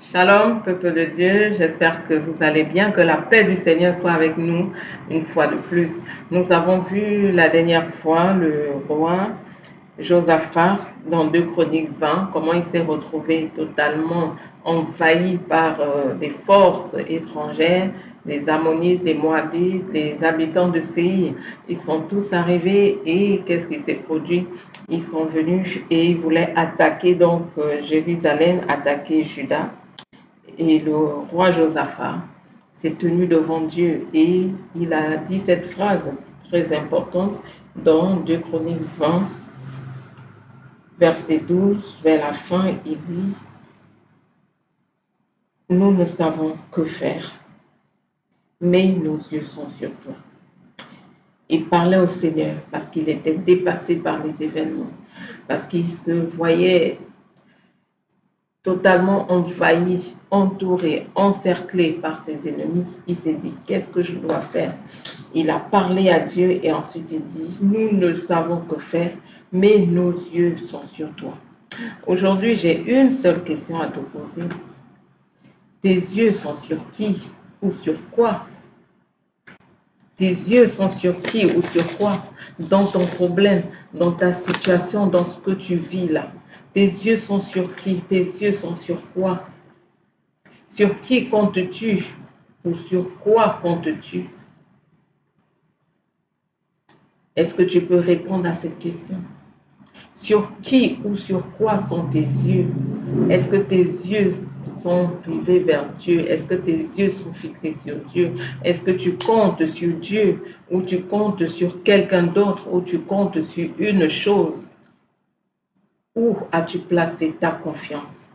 Shalom, peuple de Dieu, j'espère que vous allez bien, que la paix du Seigneur soit avec nous une fois de plus. Nous avons vu la dernière fois le roi Josaphat dans 2 Chroniques 20, comment il s'est retrouvé totalement envahi par des forces étrangères, les Ammonites, les Moabites, les habitants de Séir. Ils sont tous arrivés et qu'est-ce qui s'est produit? Ils sont venus et ils voulaient attaquer donc Jérusalem, attaquer Juda. Et le roi Josaphat s'est tenu devant Dieu et il a dit cette phrase très importante dans 2 Chroniques 20, verset 12, vers la fin, il dit, nous ne savons que faire, mais nos yeux sont sur toi. Il parlait au Seigneur parce qu'il était dépassé par les événements, parce qu'il se voyait totalement envahi, entouré, encerclé par ses ennemis. Il s'est dit, qu'est-ce que je dois faire? Il a parlé à Dieu et ensuite il dit, nous ne savons que faire, mais nos yeux sont sur toi. Aujourd'hui, j'ai une seule question à te poser. Tes yeux sont sur qui ou sur quoi? Tes yeux sont sur qui ou sur quoi? Dans ton problème, dans ta situation, dans ce que tu vis là. Tes yeux sont sur qui? Tes yeux sont sur quoi? Sur qui comptes-tu ou sur quoi comptes-tu? Est-ce que tu peux répondre à cette question? Sur qui ou sur quoi sont tes yeux? Est-ce que tes yeux sont rivés vers Dieu? Est-ce que tes yeux sont fixés sur Dieu? Est-ce que tu comptes sur Dieu ou tu comptes sur quelqu'un d'autre ou tu comptes sur une chose? Où as-tu placé ta confiance?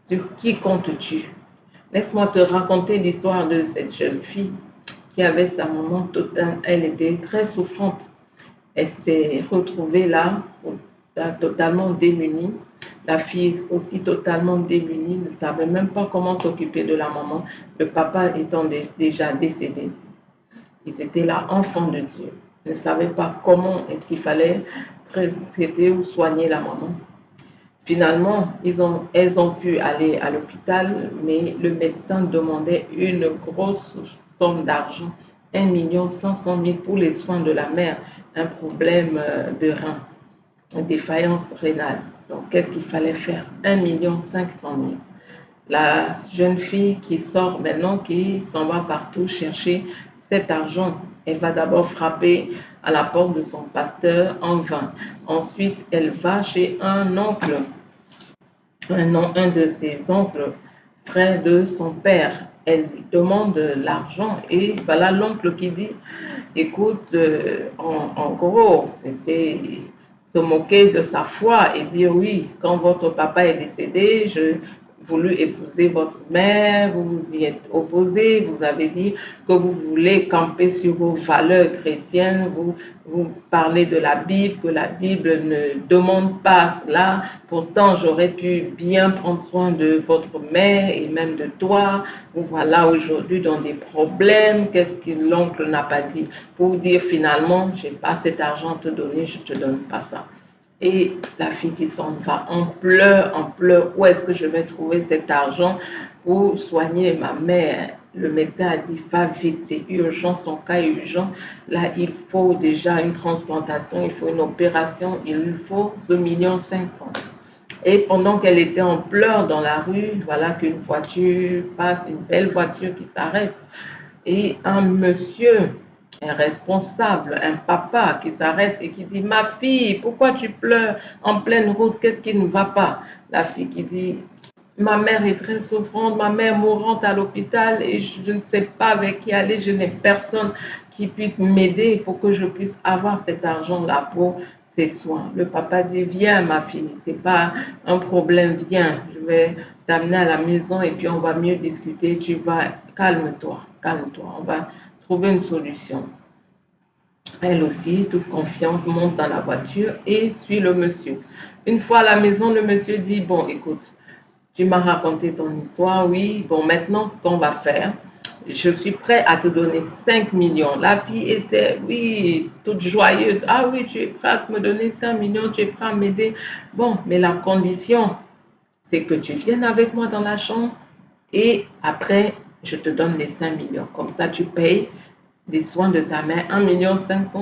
Sur qui comptes-tu? Laisse-moi te raconter l'histoire de cette jeune fille qui avait sa maman totale. Elle était très souffrante. Elle s'est retrouvée là, totalement démunie. La fille aussi totalement démunie, ne savait même pas comment s'occuper de la maman, le papa étant déjà décédé. Ils étaient là, enfants de Dieu. Ils ne savaient pas comment est-ce qu'il fallait traiter ou soigner la maman. Finalement, elles ont pu aller à l'hôpital, mais le médecin demandait une grosse somme d'argent, 1 500 000 pour les soins de la mère, un problème de rein, une défaillance rénale. Donc, qu'est-ce qu'il fallait faire? 1 500 000. La jeune fille qui sort maintenant, qui s'en va partout chercher cet argent, elle va d'abord frapper à la porte de son pasteur en vain. Ensuite, elle va chez un oncle, un de ses oncles, frère de son père. Elle lui demande l'argent et voilà l'oncle qui dit, écoute, en gros, c'était se moquer de sa foi et dire oui, quand votre papa est décédé, je voulu épouser votre mère, vous vous y êtes opposé, vous avez dit que vous voulez camper sur vos valeurs chrétiennes, vous parlez de la Bible, que la Bible ne demande pas cela. Pourtant, j'aurais pu bien prendre soin de votre mère et même de toi. Vous voilà aujourd'hui dans des problèmes. Qu'est-ce que l'oncle n'a pas dit? Pour dire finalement, je n'ai pas cet argent à te donner, je ne te donne pas ça. Et la fille qui s'en va en pleurs, où est-ce que je vais trouver cet argent pour soigner ma mère? Le médecin a dit, va vite, c'est urgent, son cas est urgent. Là, il faut déjà une transplantation, il faut une opération, il faut 2 500 000. Et pendant qu'elle était en pleurs dans la rue, voilà qu'une voiture passe, une belle voiture qui s'arrête. Et un monsieur, un responsable, un papa qui s'arrête et qui dit, ma fille, pourquoi tu pleures en pleine route? Qu'est-ce qui ne va pas? La fille qui dit, ma mère est très souffrante, ma mère mourante à l'hôpital et je ne sais pas avec qui aller, je n'ai personne qui puisse m'aider pour que je puisse avoir cet argent-là pour ses soins. Le papa dit, viens ma fille, c'est pas un problème, viens, je vais t'amener à la maison et puis on va mieux discuter, tu vas, calme-toi, calme-toi, on va trouver une solution. Elle aussi, toute confiante, monte dans la voiture et suit le monsieur. Une fois à la maison, le monsieur dit, bon, écoute, tu m'as raconté ton histoire, oui. Bon, maintenant, ce qu'on va faire, je suis prêt à te donner 5 millions. La fille était, oui, toute joyeuse. Ah oui, tu es prêt à me donner 5 millions, tu es prêt à m'aider. Bon, mais la condition, c'est que tu viennes avec moi dans la chambre et après, je te donne les 5 millions. Comme ça, tu payes des soins de ta mère, 1,5 million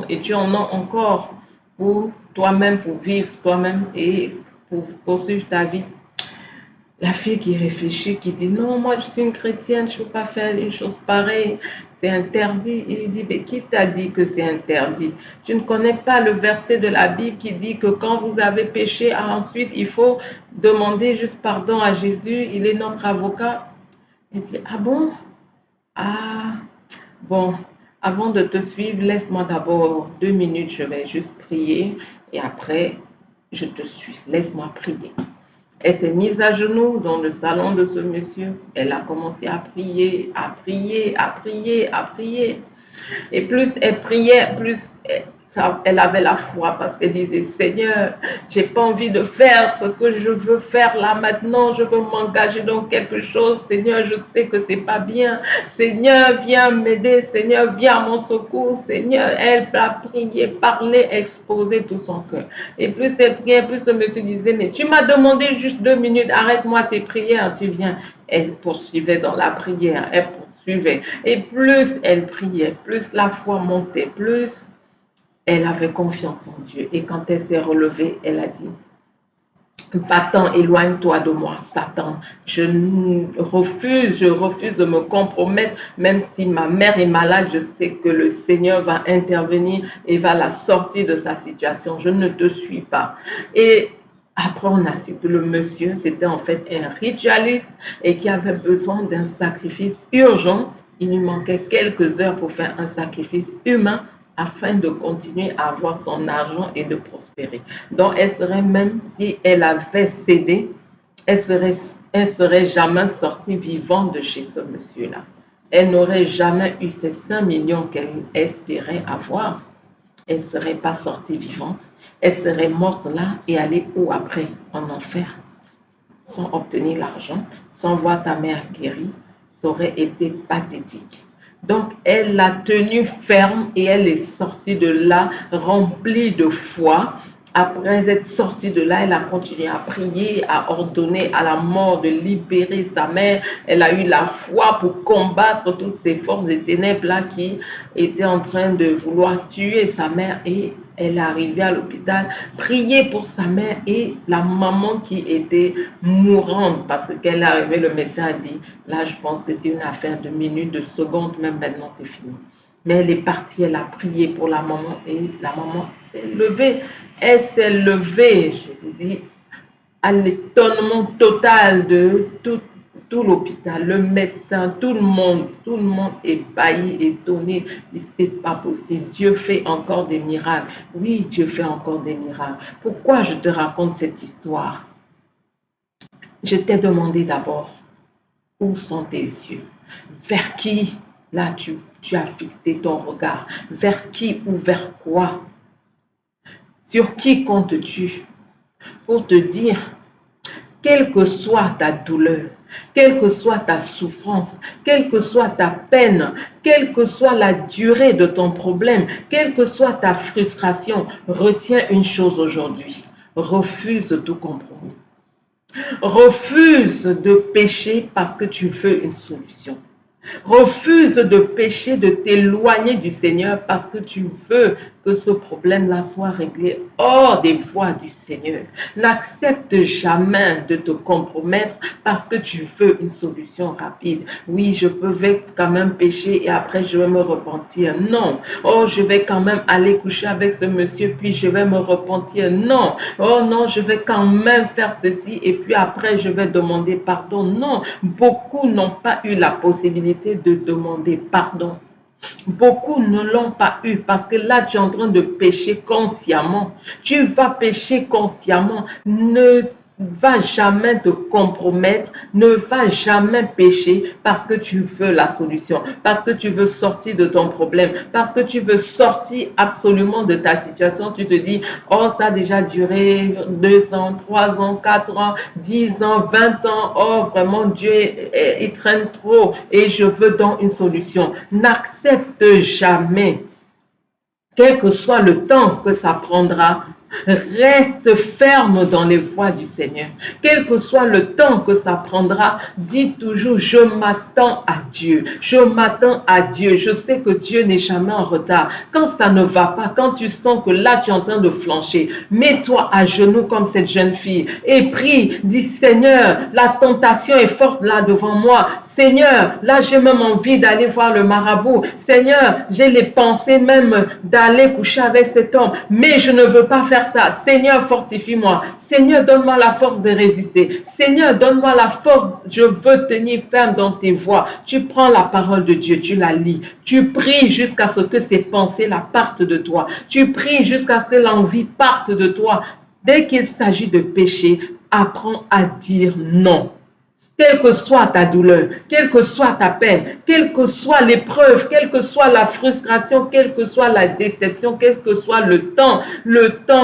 et tu en as encore pour toi-même, pour vivre toi-même et pour poursuivre ta vie. La fille qui réfléchit, qui dit non, moi je suis une chrétienne, je ne peux pas faire une chose pareille, c'est interdit. Il lui dit, mais qui t'a dit que c'est interdit? Tu ne connais pas le verset de la Bible qui dit que quand vous avez péché, ensuite il faut demander juste pardon à Jésus, il est notre avocat. Il dit, ah bon? Ah, bon, avant de te suivre, laisse-moi d'abord 2 minutes, je vais juste prier et après je te suis. Laisse-moi prier. Elle s'est mise à genoux dans le salon de ce monsieur. Elle a commencé à prier, à prier, à prier, à prier. Et plus elle priait, plus elle avait la foi parce qu'elle disait, Seigneur, j'ai pas envie de faire ce que je veux faire là maintenant, je veux m'engager dans quelque chose. Seigneur, je sais que c'est pas bien. Seigneur, viens m'aider. Seigneur, viens à mon secours. Seigneur, elle a prié, parlé, exposé tout son cœur. Et plus elle priait, plus le monsieur disait, mais tu m'as demandé juste 2 minutes, arrête-moi tes prières, tu viens. Elle poursuivait dans la prière, elle poursuivait. Et plus elle priait, plus la foi montait, plus elle avait confiance en Dieu. Et quand elle s'est relevée, elle a dit, va-t'en, éloigne-toi de moi, Satan. Je refuse de me compromettre, même si ma mère est malade, je sais que le Seigneur va intervenir et va la sortir de sa situation. Je ne te suis pas. Et après, on a su que le monsieur, c'était en fait un ritualiste et qui avait besoin d'un sacrifice urgent. Il lui manquait quelques heures pour faire un sacrifice humain afin de continuer à avoir son argent et de prospérer. Donc, elle serait, même si elle avait cédé, elle serait jamais sortie vivante de chez ce monsieur-là. Elle n'aurait jamais eu ces 5 millions qu'elle espérait avoir. Elle ne serait pas sortie vivante. Elle serait morte là et allée où après? En enfer, sans obtenir l'argent, sans voir ta mère guérie. Ça aurait été pathétique. Donc, elle l'a tenue ferme et elle est sortie de là remplie de foi. Après être sortie de là, elle a continué à prier, à ordonner à la mort de libérer sa mère. Elle a eu la foi pour combattre toutes ces forces et ténèbres-là qui étaient en train de vouloir tuer sa mère. Et elle est arrivée à l'hôpital, prier pour sa mère et la maman qui était mourante parce qu'elle est arrivée, le médecin a dit, là je pense que c'est une affaire de minutes, de secondes, même maintenant c'est fini. Mais elle est partie, elle a prié pour la maman et la maman s'est levée. Elle s'est levée, je vous dis, à l'étonnement total de tout l'hôpital, le médecin, tout le monde ébahi, étonné. C'est pas possible. Dieu fait encore des miracles. Oui, Dieu fait encore des miracles. Pourquoi je te raconte cette histoire? Je t'ai demandé d'abord, où sont tes yeux? Vers qui, là, tu as fixé ton regard? Vers qui ou vers quoi? Sur qui comptes-tu? Pour te dire, quelle que soit ta douleur, quelle que soit ta souffrance, quelle que soit ta peine, quelle que soit la durée de ton problème, quelle que soit ta frustration, retiens une chose aujourd'hui. Refuse tout compromis. Refuse de pécher parce que tu veux une solution. Refuse de pécher, de t'éloigner du Seigneur parce que tu veux que ce problème-là soit réglé hors des voies du Seigneur. N'accepte jamais de te compromettre parce que tu veux une solution rapide. Oui, je vais quand même pécher et après je vais me repentir. Non. Oh, je vais quand même aller coucher avec ce monsieur puis je vais me repentir. Non. Oh non, je vais quand même faire ceci et puis après je vais demander pardon. Non. Beaucoup n'ont pas eu la possibilité de demander pardon. Beaucoup ne l'ont pas eu parce que là, tu es en train de pécher consciemment. Tu vas pécher consciemment. Ne va jamais te compromettre, ne va jamais pécher parce que tu veux la solution, parce que tu veux sortir de ton problème, parce que tu veux sortir absolument de ta situation. Tu te dis, oh, ça a déjà duré 2 ans, 3 ans, 4 ans, 10 ans, 20 ans. Oh, vraiment, Dieu, il traîne trop et je veux donc une solution. N'accepte jamais, quel que soit le temps que ça prendra, Reste ferme dans les voies du Seigneur. Quel que soit le temps que ça prendra, dis toujours, je m'attends à Dieu. Je m'attends à Dieu. Je sais que Dieu n'est jamais en retard. Quand ça ne va pas, quand tu sens que là, tu es en train de flancher, mets-toi à genoux comme cette jeune fille et prie. Dis, Seigneur, la tentation est forte là devant moi. Seigneur, là, j'ai même envie d'aller voir le marabout. Seigneur, j'ai les pensées même d'aller coucher avec cet homme, mais je ne veux pas faire ça. Seigneur, fortifie-moi. Seigneur, donne-moi la force de résister. Seigneur, donne-moi la force. Je veux tenir ferme dans tes voies. Tu prends la parole de Dieu, tu la lis. Tu pries jusqu'à ce que ces pensées-là partent de toi. Tu pries jusqu'à ce que l'envie parte de toi. Dès qu'il s'agit de péché, apprends à dire non. Quelle que soit ta douleur, quelle que soit ta peine, quelle que soit l'épreuve, quelle que soit la frustration, quelle que soit la déception, quel que soit le temps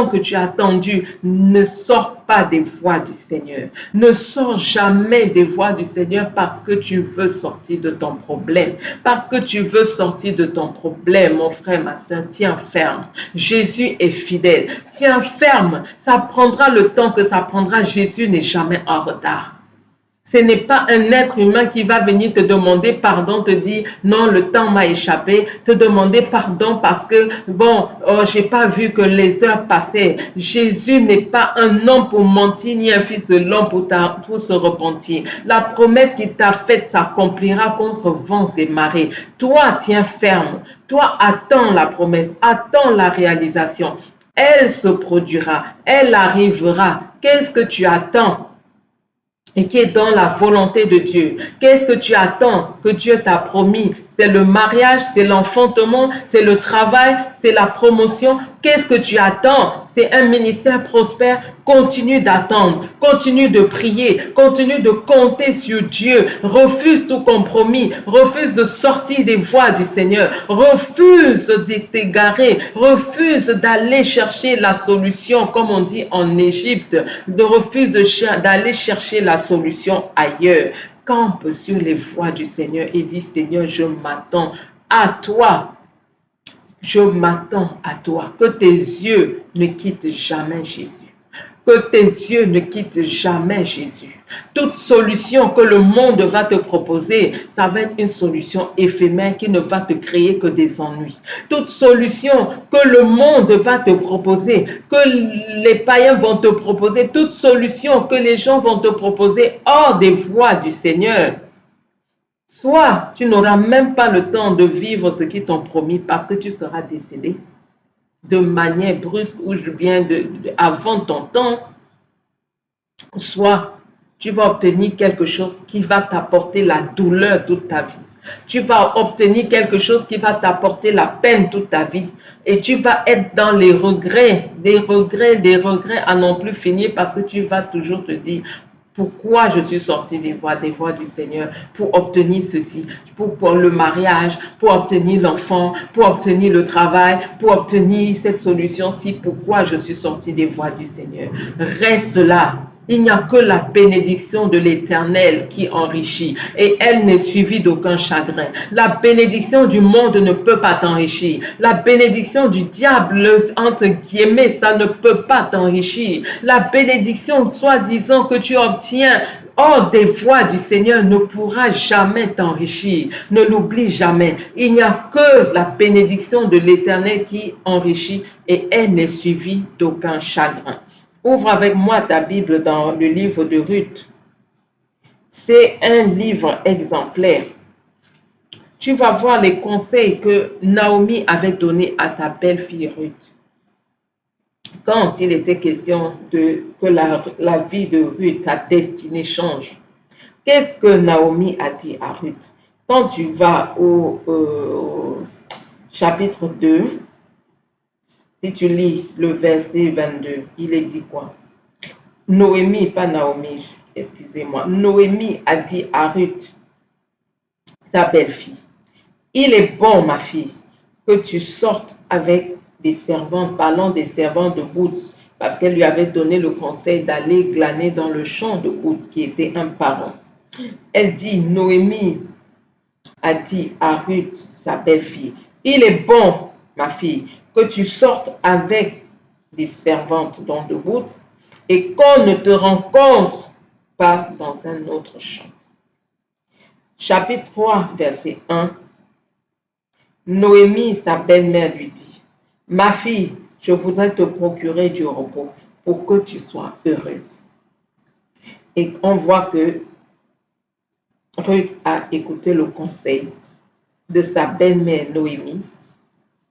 que tu as attendu, ne sors pas des voies du Seigneur. Ne sors jamais des voies du Seigneur parce que tu veux sortir de ton problème. Parce que tu veux sortir de ton problème, mon frère, ma soeur, tiens ferme. Jésus est fidèle. Tiens ferme. Ça prendra le temps que ça prendra. Jésus n'est jamais en retard. Ce n'est pas un être humain qui va venir te demander pardon, te dire non, le temps m'a échappé, te demander pardon parce que bon, oh, j'ai pas vu que les heures passaient. Jésus n'est pas un homme pour mentir, ni un fils de l'homme pour se repentir. La promesse qu'il t'a faite s'accomplira contre vents et marées. Toi, tiens ferme. Toi, attends la promesse, attends la réalisation. Elle se produira, elle arrivera. Qu'est-ce que tu attends? Et qui est dans la volonté de Dieu. Qu'est-ce que tu attends que Dieu t'a promis? C'est le mariage, c'est l'enfantement, c'est le travail, c'est la promotion. Qu'est-ce que tu attends? C'est un ministère prospère. Continue d'attendre, continue de prier, continue de compter sur Dieu. Refuse tout compromis, refuse de sortir des voies du Seigneur, refuse de t'égarer, refuse d'aller chercher la solution, comme on dit en Égypte, refuse d'aller chercher la solution ailleurs. Campe sur les voies du Seigneur et dis, Seigneur, je m'attends à toi. Je m'attends à toi. Que tes yeux ne quittent jamais Jésus. Que tes yeux ne quittent jamais Jésus. Toute solution que le monde va te proposer, ça va être une solution éphémère qui ne va te créer que des ennuis. Toute solution que le monde va te proposer, que les païens vont te proposer, toute solution que les gens vont te proposer hors des voies du Seigneur, soit tu n'auras même pas le temps de vivre ce qu'ils t'ont promis parce que tu seras décédé de manière brusque ou bien avant ton temps, soit tu vas obtenir quelque chose qui va t'apporter la douleur toute ta vie. Tu vas obtenir quelque chose qui va t'apporter la peine toute ta vie. Et tu vas être dans les regrets, des regrets à non plus finir parce que tu vas toujours te dire, pourquoi je suis sortie des voies du Seigneur pour obtenir ceci, pour le mariage, pour obtenir l'enfant, pour obtenir le travail, pour obtenir cette solution-ci. Pourquoi je suis sortie des voies du Seigneur? Reste là. Il n'y a que la bénédiction de l'Éternel qui enrichit et elle n'est suivie d'aucun chagrin. La bénédiction du monde ne peut pas t'enrichir. La bénédiction du diable, entre guillemets, ça ne peut pas t'enrichir. La bénédiction, soi-disant, que tu obtiens hors des voies du Seigneur ne pourra jamais t'enrichir. Ne l'oublie jamais. Il n'y a que la bénédiction de l'Éternel qui enrichit et elle n'est suivie d'aucun chagrin. Ouvre avec moi ta Bible dans le livre de Ruth. C'est un livre exemplaire. Tu vas voir les conseils que Naomi avait donnés à sa belle-fille Ruth. Quand il était question que la vie de Ruth, sa destinée change. Qu'est-ce que Naomi a dit à Ruth? Quand tu vas au chapitre 2, si tu lis le verset 22, il est dit quoi? Noémie, pas Naomi, excusez-moi. Noémie a dit à Ruth, sa belle-fille, il est bon, ma fille, que tu sortes avec des servantes, parlant des servantes de Ruth, parce qu'elle lui avait donné le conseil d'aller glaner dans le champ de Ruth, qui était un parent. Elle dit, Noémie a dit à Ruth, sa belle-fille, il est bon, ma fille, que tu sortes avec des servantes dans de gouttes, et qu'on ne te rencontre pas dans un autre champ. Chapitre 3, verset 1. Noémie, sa belle-mère, lui dit, « Ma fille, je voudrais te procurer du repos pour que tu sois heureuse. » Et on voit que Ruth a écouté le conseil de sa belle-mère Noémie.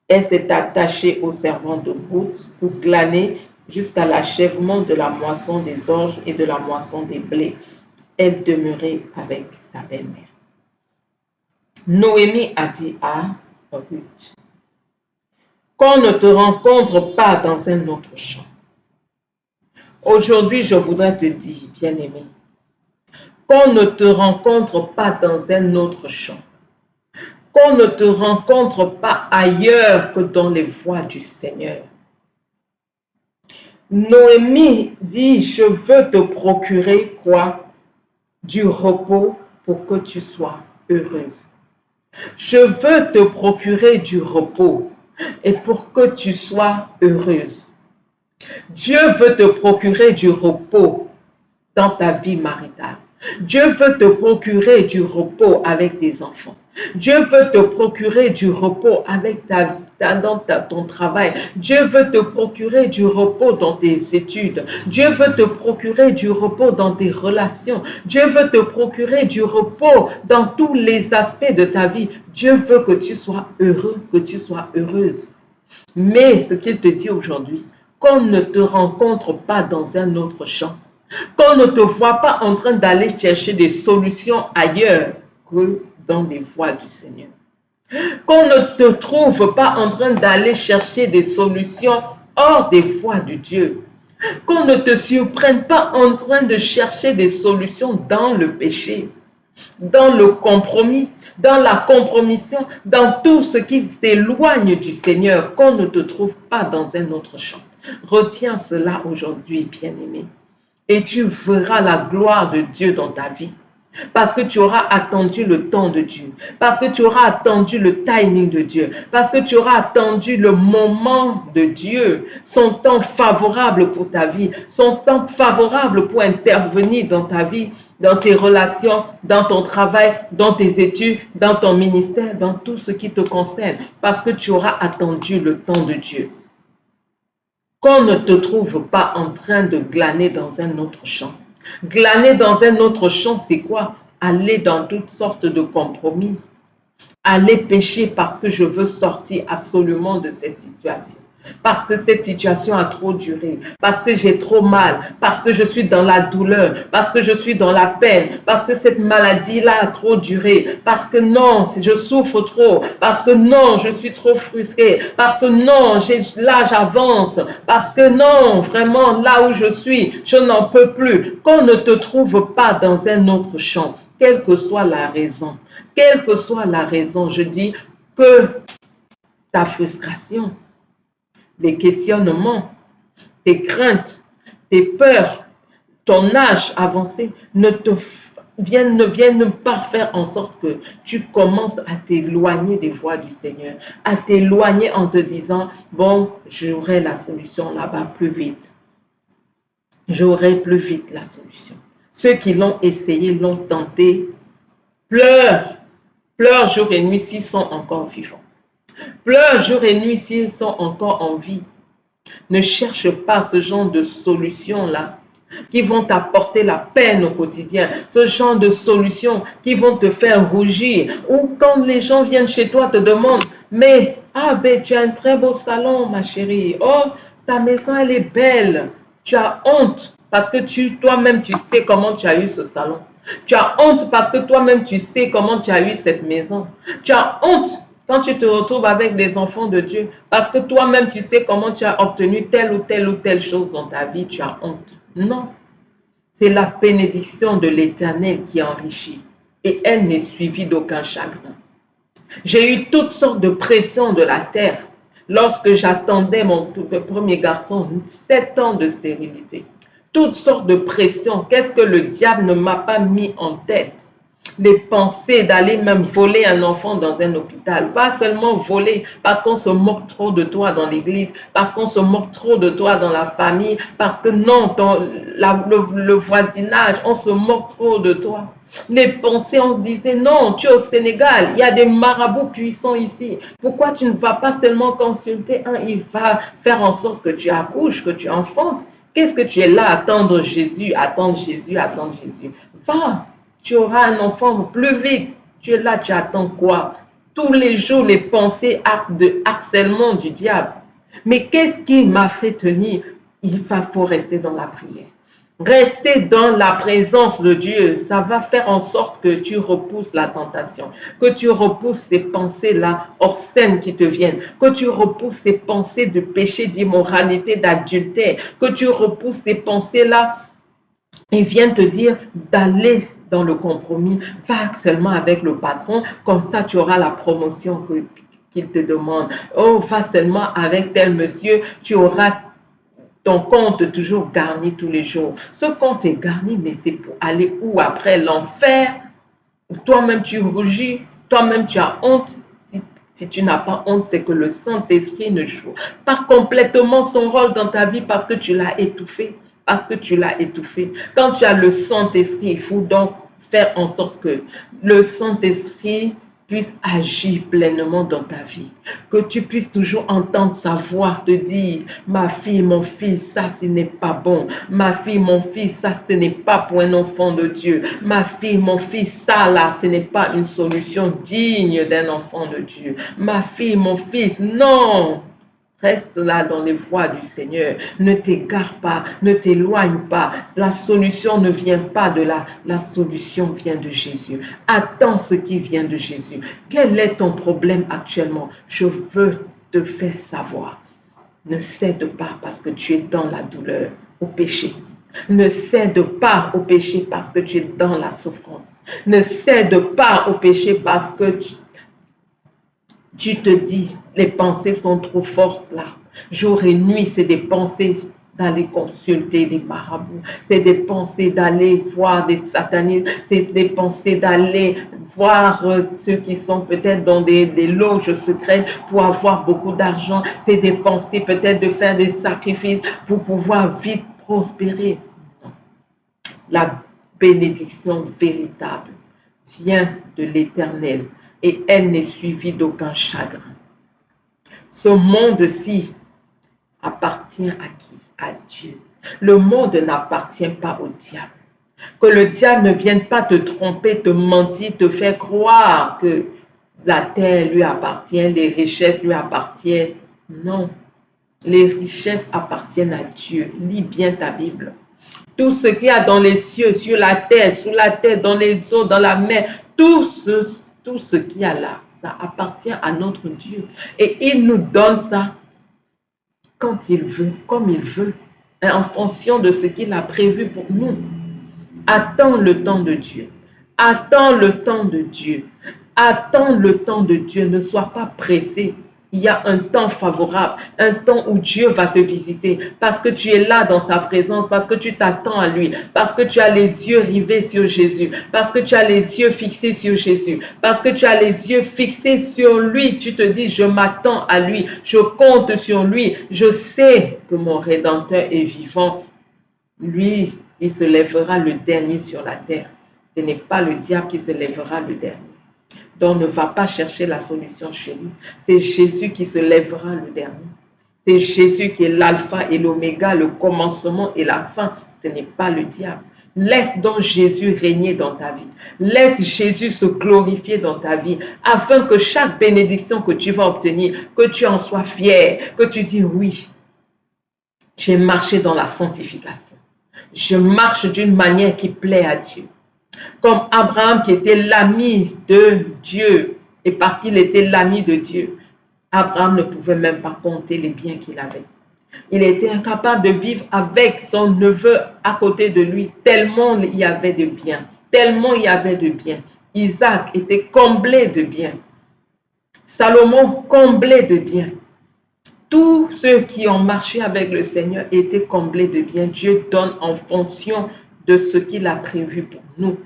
Elle s'est attachée aux servants de gouttes pour glaner jusqu'à l'achèvement de la moisson des orges et de la moisson des blés. Elle demeurait avec sa belle-mère. Noémie a dit à Ruth, « Qu'on ne te rencontre pas dans un autre champ. » Aujourd'hui, je voudrais te dire, bien-aimé, qu'on ne te rencontre pas dans un autre champ. Qu'on ne te rencontre pas ailleurs que dans les voies du Seigneur. Noémie dit, je veux te procurer quoi? Du repos pour que tu sois heureuse. Je veux te procurer du repos et pour que tu sois heureuse. Dieu veut te procurer du repos dans ta vie maritale. Dieu veut te procurer du repos avec tes enfants. Dieu veut te procurer du repos avec ton travail. Dieu veut te procurer du repos dans tes études. Dieu veut te procurer du repos dans tes relations. Dieu veut te procurer du repos dans tous les aspects de ta vie. Dieu veut que tu sois heureux, que tu sois heureuse. Mais ce qu'il te dit aujourd'hui, qu'on ne te rencontre pas dans un autre champ, qu'on ne te voit pas en train d'aller chercher des solutions ailleurs que dans les voies du Seigneur. Qu'on ne te trouve pas en train d'aller chercher des solutions hors des voies de Dieu. Qu'on ne te surprenne pas en train de chercher des solutions dans le péché, dans le compromis, dans la compromission, dans tout ce qui t'éloigne du Seigneur, qu'on ne te trouve pas dans un autre champ. Retiens cela aujourd'hui, bien-aimé. Et tu verras la gloire de Dieu dans ta vie. Parce que tu auras attendu le temps de Dieu. Parce que tu auras attendu le timing de Dieu. Parce que tu auras attendu le moment de Dieu. Son temps favorable pour ta vie. Son temps favorable pour intervenir dans ta vie, dans tes relations, dans ton travail, dans tes études, dans ton ministère, dans tout ce qui te concerne. Parce que tu auras attendu le temps de Dieu. Qu'on ne te trouve pas en train de glaner dans un autre champ. Glaner dans un autre champ, c'est quoi? Aller dans toutes sortes de compromis. Aller pécher parce que je veux sortir absolument de cette situation. Parce que cette situation a trop duré, parce que j'ai trop mal, parce que je suis dans la douleur, parce que je suis dans la peine, parce que cette maladie-là a trop duré, parce que non, je souffre trop, parce que non, je suis trop frustrée, parce que non, l'âge avance, parce que non, vraiment, là où je suis, je n'en peux plus. Qu'on ne te trouve pas dans un autre champ, quelle que soit la raison. Quelle que soit la raison, je dis que ta frustration, les questionnements, tes craintes, tes peurs, ton âge avancé ne viennent pas faire en sorte que tu commences à t'éloigner des voies du Seigneur, à t'éloigner en te disant, bon, j'aurai la solution là-bas plus vite. J'aurai plus vite la solution. Ceux qui l'ont essayé, l'ont tenté, pleurent jour et nuit s'ils sont encore vivants. Pleure jour et nuit s'ils sont encore en vie. Ne cherche pas ce genre de solutions-là qui vont t'apporter la peine au quotidien. Ce genre de solutions qui vont te faire rougir. Ou quand les gens viennent chez toi, te demandent, mais tu as un très beau salon, ma chérie. Oh, ta maison, elle est belle. Tu as honte parce que toi-même, tu sais comment tu as eu ce salon. Tu as honte parce que toi-même, tu sais comment tu as eu cette maison. Tu as honte quand tu te retrouves avec les enfants de Dieu, parce que toi-même, tu sais comment tu as obtenu telle ou telle chose dans ta vie, tu as honte. Non. C'est la bénédiction de l'Éternel qui enrichit. Et elle n'est suivie d'aucun chagrin. J'ai eu toutes sortes de pressions de la terre lorsque j'attendais mon premier garçon, 7 ans de stérilité. Toutes sortes de pressions. Qu'est-ce que le diable ne m'a pas mis en tête? les pensées d'aller même voler un enfant dans un hôpital. Pas seulement voler parce qu'on se moque trop de toi dans l'église, parce qu'on se moque trop de toi dans la famille, parce que non, dans le voisinage, on se moque trop de toi. Les pensées, on se disait, non, tu es au Sénégal, il y a des marabouts puissants ici. Pourquoi tu ne vas pas seulement consulter un, il va faire en sorte que tu accouches, que tu enfantes. Qu'est-ce que tu es là à attendre Jésus, attendre Jésus, attendre Jésus? Va, tu auras un enfant plus vite. Tu es là, tu attends quoi? Tous les jours, les pensées de harcèlement du diable. Mais qu'est-ce qui m'a fait tenir? Il faut rester dans la prière. Rester dans la présence de Dieu, ça va faire en sorte que tu repousses la tentation, que tu repousses ces pensées-là hors scène qui te viennent, que tu repousses ces pensées de péché, d'immoralité, d'adultère, que tu repousses ces pensées-là. Il vient te dire d'aller dans le compromis, va seulement avec le patron, comme ça tu auras la promotion qu'il te demande. Oh, va seulement avec tel monsieur, tu auras ton compte toujours garni tous les jours. Ce compte est garni, mais c'est pour aller où après l'enfer? Toi-même tu rougis, toi-même tu as honte. Si tu n'as pas honte, c'est que le Saint-Esprit ne joue pas complètement son rôle dans ta vie parce que tu l'as étouffé. Parce que tu l'as étouffé. Quand tu as le Saint-Esprit, il faut donc faire en sorte que le Saint-Esprit puisse agir pleinement dans ta vie. Que tu puisses toujours entendre sa voix te dire, ma fille, mon fils, ça ce n'est pas bon. Ma fille, mon fils, ça ce n'est pas pour un enfant de Dieu. Ma fille, mon fils, ça là, ce n'est pas une solution digne d'un enfant de Dieu. Ma fille, mon fils, non. Reste là dans les voies du Seigneur. Ne t'égare pas, ne t'éloigne pas. La solution ne vient pas de là. La solution vient de Jésus. Attends ce qui vient de Jésus. Quel est ton problème actuellement? Je veux te faire savoir. Ne cède pas parce que tu es dans la douleur, au péché. Ne cède pas au péché parce que tu es dans la souffrance. Ne cède pas au péché parce que tu te dis, les pensées sont trop fortes là. Jour et nuit, c'est des pensées d'aller consulter des marabouts. C'est des pensées d'aller voir des satanistes. C'est des pensées d'aller voir ceux qui sont peut-être dans des loges secrètes pour avoir beaucoup d'argent. C'est des pensées peut-être de faire des sacrifices pour pouvoir vite prospérer. Non. La bénédiction véritable vient de l'Éternel et elle n'est suivie d'aucun chagrin. Ce monde-ci appartient à qui? À Dieu. Le monde n'appartient pas au diable. Que le diable ne vienne pas te tromper, te mentir, te faire croire que la terre lui appartient, les richesses lui appartiennent. Non, les richesses appartiennent à Dieu. Lis bien ta Bible. Tout ce qu'il y a dans les cieux, sur la terre, sous la terre, dans les eaux, dans la mer, tout ce qu'il y a là, ça appartient à notre Dieu. Et il nous donne ça quand il veut, comme il veut, en fonction de ce qu'il a prévu pour nous. Attends le temps de Dieu. Attends le temps de Dieu. Attends le temps de Dieu. Ne sois pas pressé. Il y a un temps favorable, un temps où Dieu va te visiter parce que tu es là dans sa présence, parce que tu t'attends à lui, parce que tu as les yeux rivés sur Jésus, parce que tu as les yeux fixés sur Jésus, parce que tu as les yeux fixés sur lui. Tu te dis, je m'attends à lui, je compte sur lui, je sais que mon Rédempteur est vivant. Lui, il se lèvera le dernier sur la terre. Ce n'est pas le diable qui se lèvera le dernier. Donc, ne va pas chercher la solution chez lui. C'est Jésus qui se lèvera le dernier. C'est Jésus qui est l'alpha et l'oméga, le commencement et la fin. Ce n'est pas le diable. Laisse donc Jésus régner dans ta vie. Laisse Jésus se glorifier dans ta vie afin que chaque bénédiction que tu vas obtenir, que tu en sois fier, que tu dis oui, j'ai marché dans la sanctification. Je marche d'une manière qui plaît à Dieu. Comme Abraham qui était l'ami de Dieu. Et parce qu'il était l'ami de Dieu, Abraham ne pouvait même pas compter les biens qu'il avait. Il était incapable de vivre avec son neveu à côté de lui, tellement il y avait de biens. Tellement il y avait de biens. Isaac était comblé de biens. Salomon comblé de biens. Tous ceux qui ont marché avec le Seigneur étaient comblés de biens. Dieu donne en fonction de ce qu'il a prévu pour nous.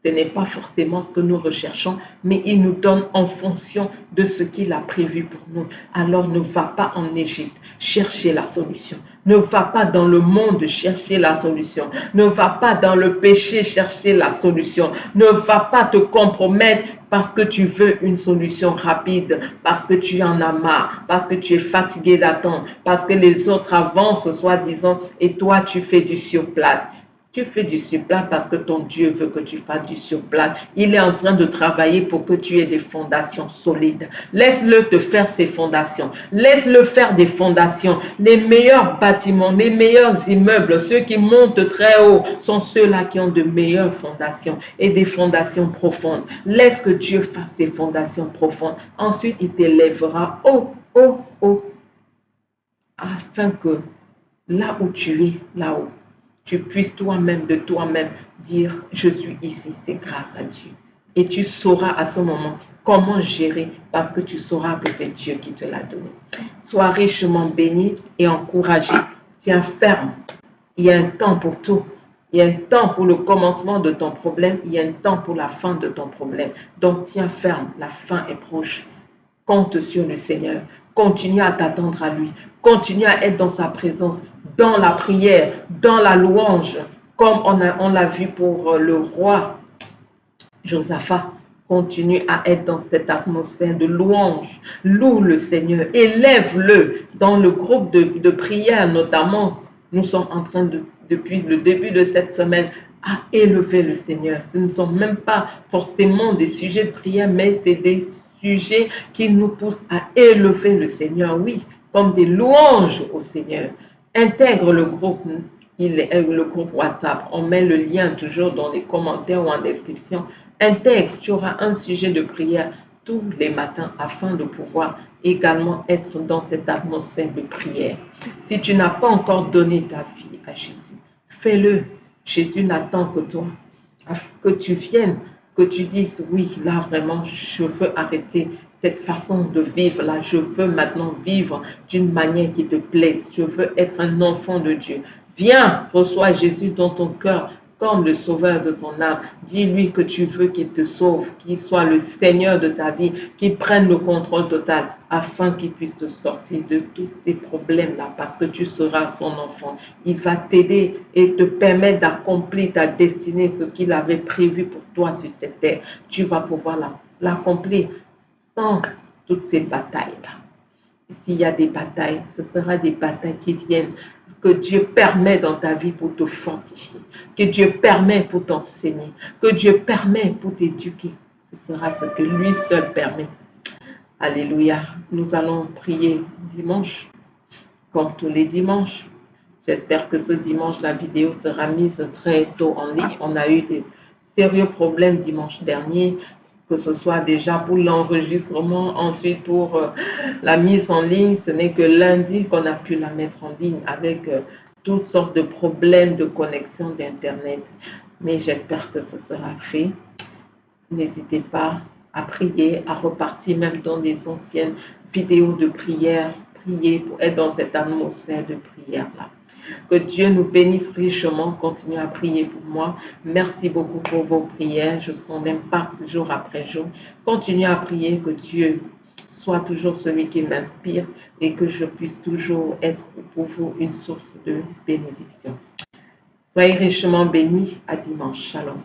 Ce n'est pas forcément ce que nous recherchons, mais il nous donne en fonction de ce qu'il a prévu pour nous. Alors ne va pas en Égypte chercher la solution. Ne va pas dans le monde chercher la solution. Ne va pas dans le péché chercher la solution. Ne va pas te compromettre parce que tu veux une solution rapide, parce que tu en as marre, parce que tu es fatigué d'attendre, parce que les autres avancent soi-disant et toi tu fais du surplace. Tu fais du surplace parce que ton Dieu veut que tu fasses du surplace. Il est en train de travailler pour que tu aies des fondations solides. Laisse-le te faire ses fondations. Laisse-le faire des fondations. Les meilleurs bâtiments, les meilleurs immeubles, ceux qui montent très haut, sont ceux-là qui ont de meilleures fondations et des fondations profondes. Laisse que Dieu fasse ses fondations profondes. Ensuite, il t'élèvera haut, haut, haut, afin que là où tu es, là-haut, tu puisses toi-même, de toi-même, dire, je suis ici, c'est grâce à Dieu. Et tu sauras à ce moment comment gérer parce que tu sauras que c'est Dieu qui te l'a donné. Sois richement béni et encouragé. Tiens ferme. Il y a un temps pour tout. Il y a un temps pour le commencement de ton problème. Il y a un temps pour la fin de ton problème. Donc tiens ferme. La fin est proche. Compte sur le Seigneur. Continue à t'attendre à lui. Continue à être dans sa présence, dans la prière, dans la louange, comme on l'a vu pour le roi Josaphat. Continue à être dans cette atmosphère de louange. Loue le Seigneur. Élève-le dans le groupe de prière, notamment. Nous sommes en train, depuis le début de cette semaine, à élever le Seigneur. Ce ne sont même pas forcément des sujets de prière, mais c'est des sujets qui nous poussent à élever le Seigneur. Oui, comme des louanges au Seigneur. Intègre le groupe. Le groupe WhatsApp. On met le lien toujours dans les commentaires ou en description. Intègre, tu auras un sujet de prière tous les matins afin de pouvoir également être dans cette atmosphère de prière. Si tu n'as pas encore donné ta vie à Jésus, fais-le. Jésus n'attend que toi, que tu viennes, que tu dises, oui, là vraiment, je veux arrêter cette façon de vivre là. Je veux maintenant vivre d'une manière qui te plaise. Je veux être un enfant de Dieu. Viens, reçois Jésus dans ton cœur comme le sauveur de ton âme. Dis-lui que tu veux qu'il te sauve, qu'il soit le Seigneur de ta vie, qu'il prenne le contrôle total afin qu'il puisse te sortir de tous tes problèmes-là parce que tu seras son enfant. Il va t'aider et te permettre d'accomplir ta destinée, ce qu'il avait prévu pour toi sur cette terre. Tu vas pouvoir l'accomplir sans toutes ces batailles-là. S'il y a des batailles, ce sera des batailles qui viennent que Dieu permet dans ta vie pour te fortifier, que Dieu permet pour t'enseigner, que Dieu permet pour t'éduquer. Ce sera ce que lui seul permet. Alléluia. Nous allons prier dimanche, comme tous les dimanches. J'espère que ce dimanche, la vidéo sera mise très tôt en ligne. On a eu des sérieux problèmes dimanche dernier, que ce soit déjà pour l'enregistrement, ensuite pour la mise en ligne. Ce n'est que lundi qu'on a pu la mettre en ligne avec toutes sortes de problèmes de connexion d'Internet. Mais j'espère que ce sera fait. N'hésitez pas à prier, à repartir même dans les anciennes vidéos de prière, prier pour être dans cette atmosphère de prière-là. Que Dieu nous bénisse richement. Continuez à prier pour moi. Merci beaucoup pour vos prières. Je sens l'impact jour après jour. Continuez à prier que Dieu soit toujours celui qui m'inspire et que je puisse toujours être pour vous une source de bénédiction. Soyez richement bénis. À dimanche. Shalom.